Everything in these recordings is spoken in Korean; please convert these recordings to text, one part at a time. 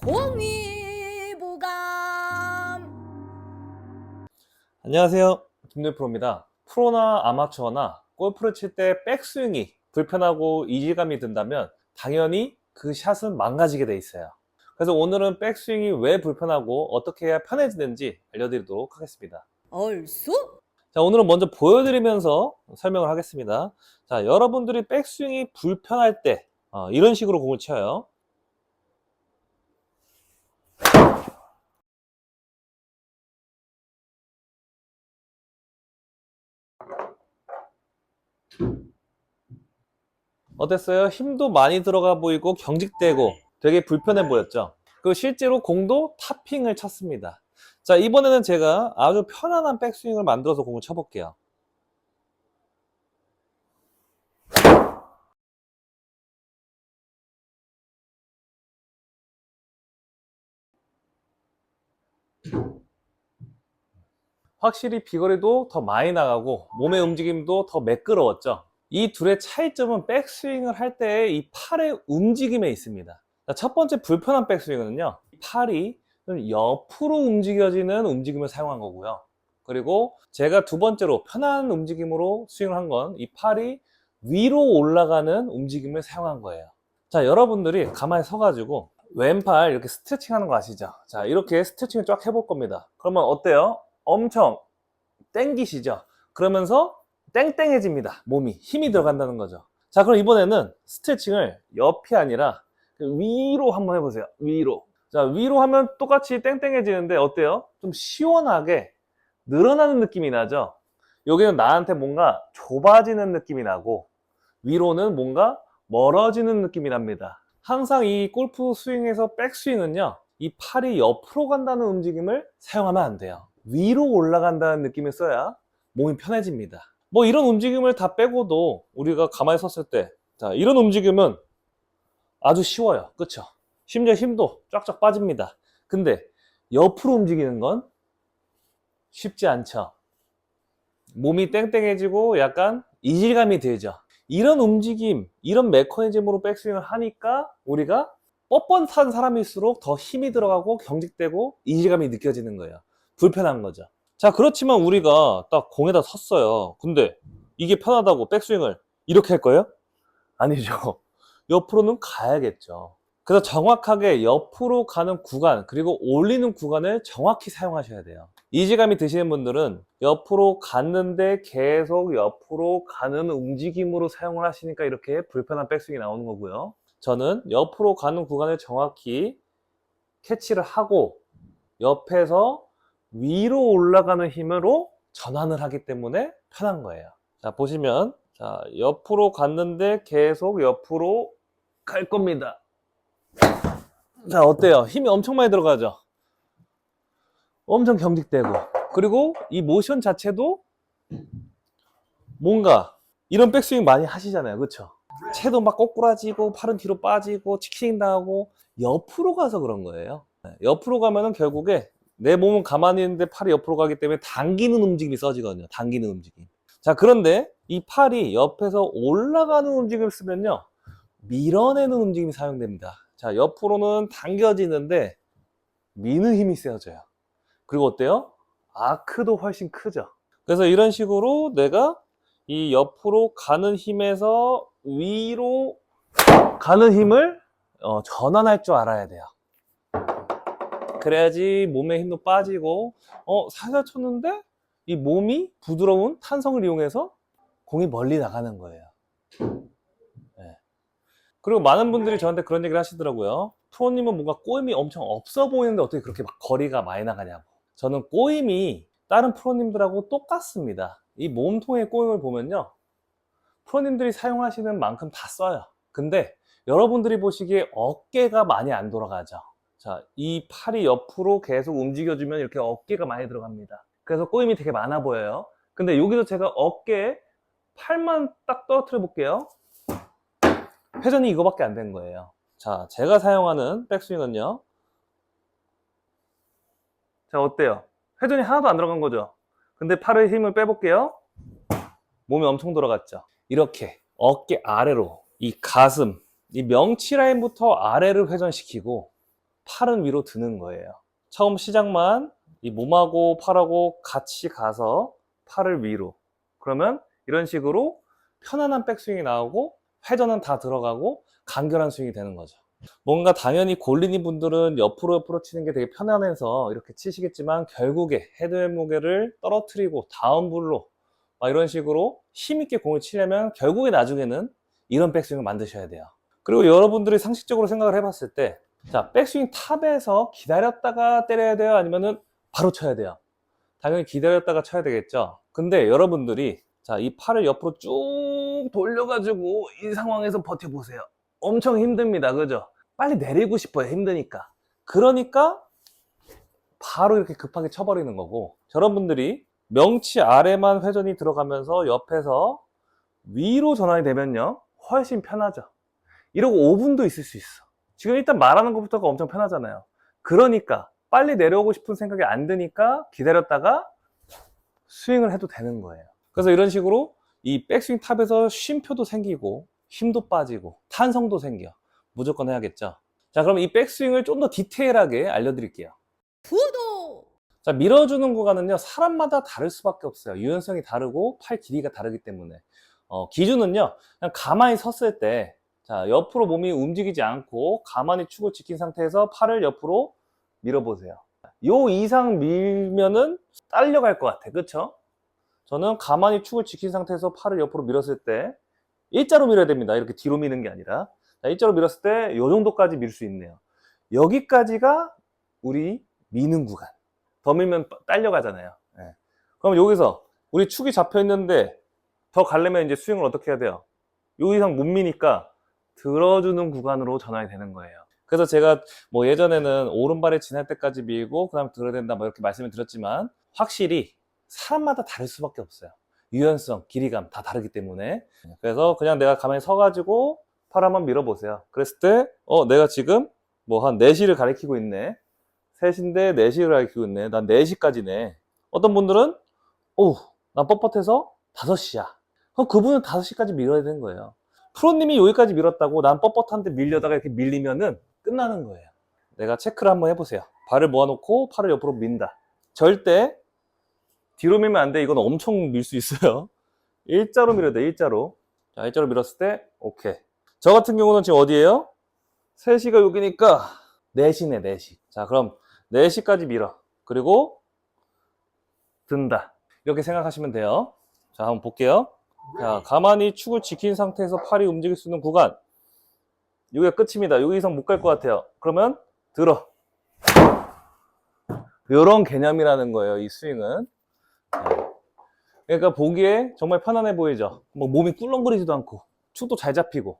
동의보감. 안녕하세요, 김도희 프로입니다. 프로나 아마추어나 골프를 칠 때 백스윙이 불편하고 이질감이 든다면 당연히 그 샷은 망가지게 돼 있어요. 그래서 오늘은 백스윙이 왜 불편하고 어떻게 해야 편해지는지 알려드리도록 하겠습니다. 얼쑤? 자, 오늘은 먼저 보여드리면서 설명을 하겠습니다. 자, 여러분들이 백스윙이 불편할 때 이런 식으로 공을 쳐요. 어땠어요? 힘도 많이 들어가 보이고 경직되고 되게 불편해 보였죠? 그리고 실제로 공도 탑핑을 쳤습니다. 자, 이번에는 제가 아주 편안한 백스윙을 만들어서 공을 쳐볼게요. 확실히 비거리도 더 많이 나가고 몸의 움직임도 더 매끄러웠죠. 이 둘의 차이점은 백스윙을 할 때의 이 팔의 움직임에 있습니다. 자, 첫 번째 불편한 백스윙은요, 팔이 옆으로 움직여지는 움직임을 사용한 거고요. 그리고 제가 두 번째로 편한 움직임으로 스윙을 한 건 이 팔이 위로 올라가는 움직임을 사용한 거예요. 자, 여러분들이 가만히 서가지고 왼팔 이렇게 스트레칭 하는 거 아시죠? 자, 이렇게 스트레칭을 쫙 해볼 겁니다. 그러면 어때요? 엄청 땡기시죠? 그러면서 땡땡해집니다. 몸이 힘이 들어간다는 거죠. 자, 그럼 이번에는 스트레칭을 옆이 아니라 위로 한번 해보세요. 위로. 자, 위로 하면 똑같이 땡땡해지는데 어때요? 좀 시원하게 늘어나는 느낌이 나죠? 여기는 나한테 뭔가 좁아지는 느낌이 나고 위로는 뭔가 멀어지는 느낌이 납니다. 항상 이 골프 스윙에서 백스윙은요, 이 팔이 옆으로 간다는 움직임을 사용하면 안 돼요. 위로 올라간다는 느낌을 써야 몸이 편해집니다. 뭐 이런 움직임을 다 빼고도 우리가 가만히 섰을 때, 자, 이런 움직임은 아주 쉬워요. 그쵸? 심지어 힘도 쫙쫙 빠집니다. 근데 옆으로 움직이는 건 쉽지 않죠. 몸이 땡땡해지고 약간 이질감이 들죠. 이런 움직임, 이런 메커니즘으로 백스윙을 하니까 우리가 뻣뻣한 사람일수록 더 힘이 들어가고 경직되고 이질감이 느껴지는 거예요. 불편한 거죠. 자, 그렇지만 우리가 딱 공에다 섰어요. 근데 이게 편하다고 백스윙을 이렇게 할 거예요? 아니죠. 옆으로는 가야겠죠. 그래서 정확하게 옆으로 가는 구간, 그리고 올리는 구간을 정확히 사용하셔야 돼요. 이질감이 드시는 분들은 옆으로 갔는데 계속 옆으로 가는 움직임으로 사용을 하시니까 이렇게 불편한 백스윙이 나오는 거고요. 저는 옆으로 가는 구간을 정확히 캐치를 하고 옆에서 위로 올라가는 힘으로 전환을 하기 때문에 편한 거예요. 자, 보시면, 자, 옆으로 갔는데 계속 옆으로 갈 겁니다. 자, 어때요? 힘이 엄청 많이 들어가죠? 엄청 경직되고. 그리고 이 모션 자체도 뭔가 이런 백스윙 많이 하시잖아요. 그쵸? 채도 막 꼬꾸라지고 팔은 뒤로 빠지고 치킹 당하고 옆으로 가서 그런 거예요. 옆으로 가면은 결국에 내 몸은 가만히 있는데 팔이 옆으로 가기 때문에 당기는 움직임이 써지거든요. 당기는 움직임. 자, 그런데 이 팔이 옆에서 올라가는 움직임을 쓰면요, 밀어내는 움직임이 사용됩니다. 자, 옆으로는 당겨지는데 미는 힘이 세져요. 그리고 어때요? 아크도 훨씬 크죠. 그래서 이런 식으로 내가 이 옆으로 가는 힘에서 위로 가는 힘을 전환할 줄 알아야 돼요. 그래야지 몸에 힘도 빠지고 살살 쳤는데 이 몸이 부드러운 탄성을 이용해서 공이 멀리 나가는 거예요. 네. 그리고 많은 분들이 저한테 그런 얘기를 하시더라고요. 프로님은 뭔가 꼬임이 엄청 없어 보이는데 어떻게 그렇게 막 거리가 많이 나가냐고. 저는 꼬임이 다른 프로님들하고 똑같습니다. 이 몸통의 꼬임을 보면요, 프로님들이 사용하시는 만큼 다 써요. 근데 여러분들이 보시기에 어깨가 많이 안 돌아가죠. 자, 이 팔이 옆으로 계속 움직여주면 이렇게 어깨가 많이 들어갑니다. 그래서 꼬임이 되게 많아 보여요. 근데 여기서 제가 어깨에 팔만 딱 떨어뜨려 볼게요. 회전이 이거밖에 안 된 거예요. 자, 제가 사용하는 백스윙은요, 자, 어때요? 회전이 하나도 안 들어간 거죠? 근데 팔의 힘을 빼볼게요. 몸이 엄청 돌아갔죠? 이렇게 어깨 아래로 이 가슴, 이 명치 라인부터 아래를 회전시키고 팔은 위로 드는 거예요. 처음 시작만 이 몸하고 팔하고 같이 가서 팔을 위로. 그러면 이런 식으로 편안한 백스윙이 나오고 회전은 다 들어가고 간결한 스윙이 되는 거죠. 뭔가 당연히 골린이 분들은 옆으로 치는 게 되게 편안해서 이렇게 치시겠지만 결국에 헤드의 무게를 떨어뜨리고 다운블로 막 이런 식으로 힘있게 공을 치려면 결국에 나중에는 이런 백스윙을 만드셔야 돼요. 그리고 여러분들이 상식적으로 생각을 해봤을 때, 자, 백스윙 탑에서 기다렸다가 때려야 돼요? 아니면은 바로 쳐야 돼요? 당연히 기다렸다가 쳐야 되겠죠. 근데 여러분들이 자, 이 팔을 옆으로 쭉 돌려가지고 이 상황에서 버텨보세요. 엄청 힘듭니다. 그죠? 빨리 내리고 싶어요. 힘드니까. 그러니까 바로 이렇게 급하게 쳐버리는 거고, 여러분들이 명치 아래만 회전이 들어가면서 옆에서 위로 전환이 되면요, 훨씬 편하죠. 이러고 5분도 있을 수 있어. 지금 일단 말하는 것부터가 엄청 편하잖아요. 그러니까 빨리 내려오고 싶은 생각이 안 드니까 기다렸다가 스윙을 해도 되는 거예요. 그래서 이런 식으로 이 백스윙 탑에서 쉼표도 생기고 힘도 빠지고 탄성도 생겨. 무조건 해야겠죠. 자, 그럼 이 백스윙을 좀 더 디테일하게 알려드릴게요. 구독! 자, 밀어주는 구간은요, 사람마다 다를 수밖에 없어요. 유연성이 다르고 팔 길이가 다르기 때문에. 기준은요, 그냥 가만히 섰을 때, 자, 옆으로 몸이 움직이지 않고 가만히 축을 지킨 상태에서 팔을 옆으로 밀어보세요. 요 이상 밀면은 딸려갈 것 같아. 그쵸? 저는 가만히 축을 지킨 상태에서 팔을 옆으로 밀었을 때 일자로 밀어야 됩니다. 이렇게 뒤로 미는 게 아니라. 자, 일자로 밀었을 때 요 정도까지 밀 수 있네요. 여기까지가 우리 미는 구간. 더 밀면 딸려가잖아요. 네. 그럼 여기서 우리 축이 잡혀 있는데 더 가려면 이제 스윙을 어떻게 해야 돼요? 요 이상 못 미니까 들어주는 구간으로 전환이 되는 거예요. 그래서 제가 뭐 예전에는 오른발에 지날 때까지 밀고 그 다음에 들어야 된다 뭐 이렇게 말씀을 드렸지만, 확실히 사람마다 다를 수밖에 없어요. 유연성, 길이감 다 다르기 때문에. 그래서 그냥 내가 가만히 서가지고 팔 한번 밀어보세요. 그랬을 때 내가 지금 뭐 한 4시를 가리키고 있네. 3시인데 4시를 가리키고 있네. 난 4시까지네. 어떤 분들은 난 뻣뻣해서 5시야. 그럼 그분은 5시까지 밀어야 되는 거예요. 프로님이 여기까지 밀었다고 난 뻣뻣한데 밀려다가 이렇게 밀리면은 끝나는 거예요. 내가 체크를 한번 해보세요. 발을 모아놓고 팔을 옆으로 민다. 절대 뒤로 밀면 안 돼. 이건 엄청 밀 수 있어요. 일자로 밀어야 돼. 일자로. 자, 일자로 밀었을 때 오케이. 저 같은 경우는 지금 어디예요? 3시가 여기니까 4시네. 4시. 자, 그럼 4시까지 밀어. 그리고 든다. 이렇게 생각하시면 돼요. 자, 한번 볼게요. 자, 가만히 축을 지킨 상태에서 팔이 움직일 수 있는 구간, 여기가 끝입니다. 여기 이상 못 갈 것 같아요. 그러면 들어. 이런 개념이라는 거예요, 이 스윙은. 그러니까 보기에 정말 편안해 보이죠. 뭐 몸이 꿀렁거리지도 않고 축도 잘 잡히고.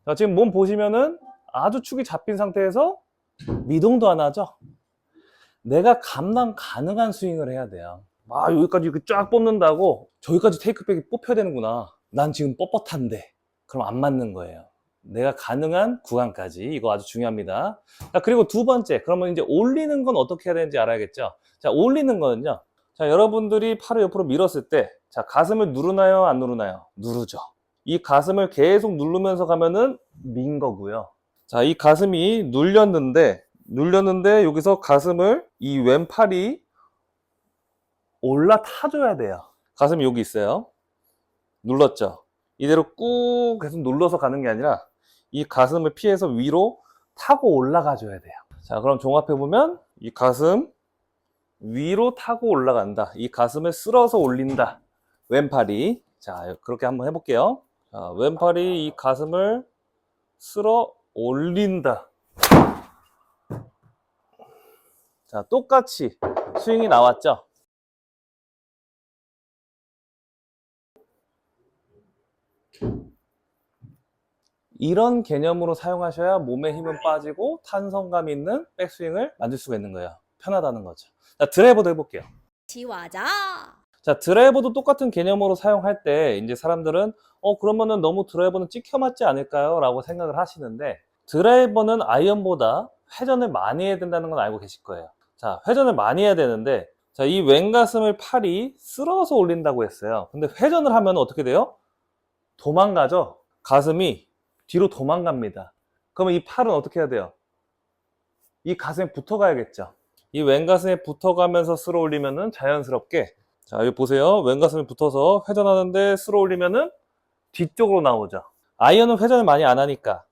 자, 지금 몸 보시면은 아주 축이 잡힌 상태에서 미동도 안 하죠. 내가 감당 가능한 스윙을 해야 돼요. 여기까지 이렇게 쫙 뽑는다고 저기까지 테이크백이 뽑혀야 되는구나. 난 지금 뻣뻣한데. 그럼 안 맞는 거예요. 내가 가능한 구간까지. 이거 아주 중요합니다. 자, 그리고 두 번째, 그러면 이제 올리는 건 어떻게 해야 되는지 알아야겠죠. 자, 올리는 거는요, 자, 여러분들이 팔을 옆으로 밀었을 때, 자, 가슴을 누르나요? 안 누르나요? 누르죠. 이 가슴을 계속 누르면서 가면은 민 거고요. 자, 이 가슴이 눌렸는데 여기서 가슴을 이 왼팔이 올라타줘야 돼요. 가슴이 여기 있어요. 눌렀죠. 이대로 꾹 계속 눌러서 가는 게 아니라 이 가슴을 피해서 위로 타고 올라가 줘야 돼요. 자, 그럼 종합해보면 이 가슴 위로 타고 올라간다. 이 가슴을 쓸어서 올린다. 왼팔이. 자, 그렇게 한번 해볼게요. 자, 왼팔이 이 가슴을 쓸어 올린다. 자, 똑같이 스윙이 나왔죠. 이런 개념으로 사용하셔야 몸에 힘은 빠지고 탄성감 있는 백스윙을 만들 수가 있는 거예요. 편하다는 거죠. 자, 드라이버도 해볼게요. 지화자! 자, 드라이버도 똑같은 개념으로 사용할 때 이제 사람들은 그러면은 너무 드라이버는 찍혀 맞지 않을까요? 라고 생각을 하시는데, 드라이버는 아이언보다 회전을 많이 해야 된다는 건 알고 계실 거예요. 자, 회전을 많이 해야 되는데, 자, 이 왼가슴을 팔이 쓸어서 올린다고 했어요. 근데 회전을 하면 어떻게 돼요? 도망가죠? 가슴이 뒤로 도망갑니다. 그러면 이 팔은 어떻게 해야 돼요? 이 가슴에 붙어가야겠죠. 이 왼가슴에 붙어가면서 쓸어 올리면은 자연스럽게, 자, 여기 보세요. 왼가슴에 붙어서 회전하는데 쓸어 올리면은 뒤쪽으로 나오죠. 아이언은 회전을 많이 안 하니까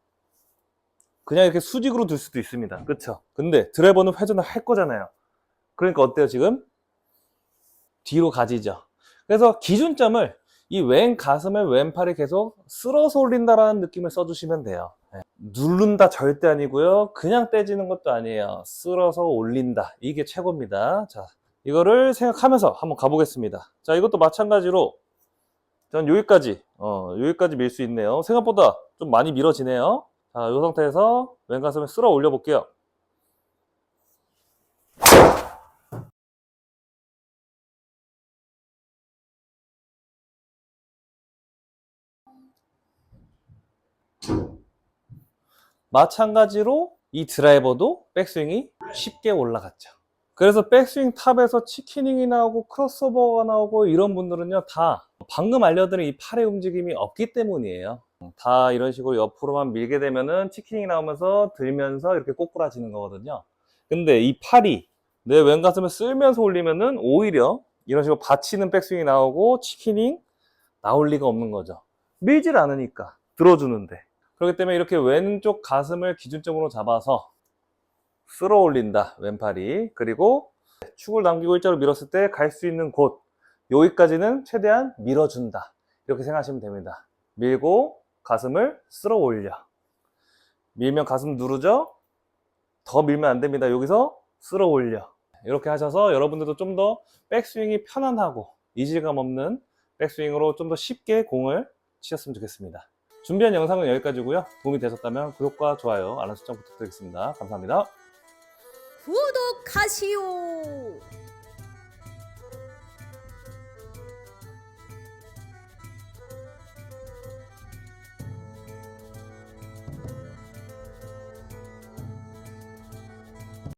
그냥 이렇게 수직으로 둘 수도 있습니다. 그쵸? 근데 드라이버는 회전을 할 거잖아요. 그러니까 어때요, 지금? 뒤로 가지죠. 그래서 기준점을 이 왼 가슴을 왼팔이 계속 쓸어서 올린다라는 느낌을 써주시면 돼요. 네. 누른다 절대 아니고요. 그냥 떼지는 것도 아니에요. 쓸어서 올린다. 이게 최고입니다. 자, 이거를 생각하면서 한번 가보겠습니다. 자, 이것도 마찬가지로 전 여기까지 밀 수 있네요. 생각보다 좀 많이 밀어지네요. 자, 이 상태에서 왼가슴을 쓸어 올려 볼게요. 마찬가지로 이 드라이버도 백스윙이 쉽게 올라갔죠. 그래서 백스윙 탑에서 치키닝이 나오고 크로스오버가 나오고 이런 분들은요, 다 방금 알려드린 이 팔의 움직임이 없기 때문이에요. 다 이런 식으로 옆으로만 밀게 되면은 치키닝이 나오면서 들면서 이렇게 꼬꾸라지는 거거든요. 근데 이 팔이 내 왼가슴을 쓸면서 올리면은 오히려 이런 식으로 받치는 백스윙이 나오고 치키닝 나올 리가 없는 거죠. 밀질 않으니까, 들어주는데. 그렇기 때문에 이렇게 왼쪽 가슴을 기준점으로 잡아서 쓸어 올린다, 왼팔이. 그리고 축을 남기고 일자로 밀었을 때 갈 수 있는 곳, 여기까지는 최대한 밀어준다, 이렇게 생각하시면 됩니다. 밀고 가슴을 쓸어 올려. 밀면 가슴 누르죠? 더 밀면 안 됩니다. 여기서 쓸어 올려. 이렇게 하셔서 여러분들도 좀 더 백스윙이 편안하고 이질감 없는 백스윙으로 좀 더 쉽게 공을 치셨으면 좋겠습니다. 준비한 영상은 여기까지고요. 도움이 되셨다면 구독과 좋아요, 알람 설정 부탁드리겠습니다. 감사합니다. 구독하시오.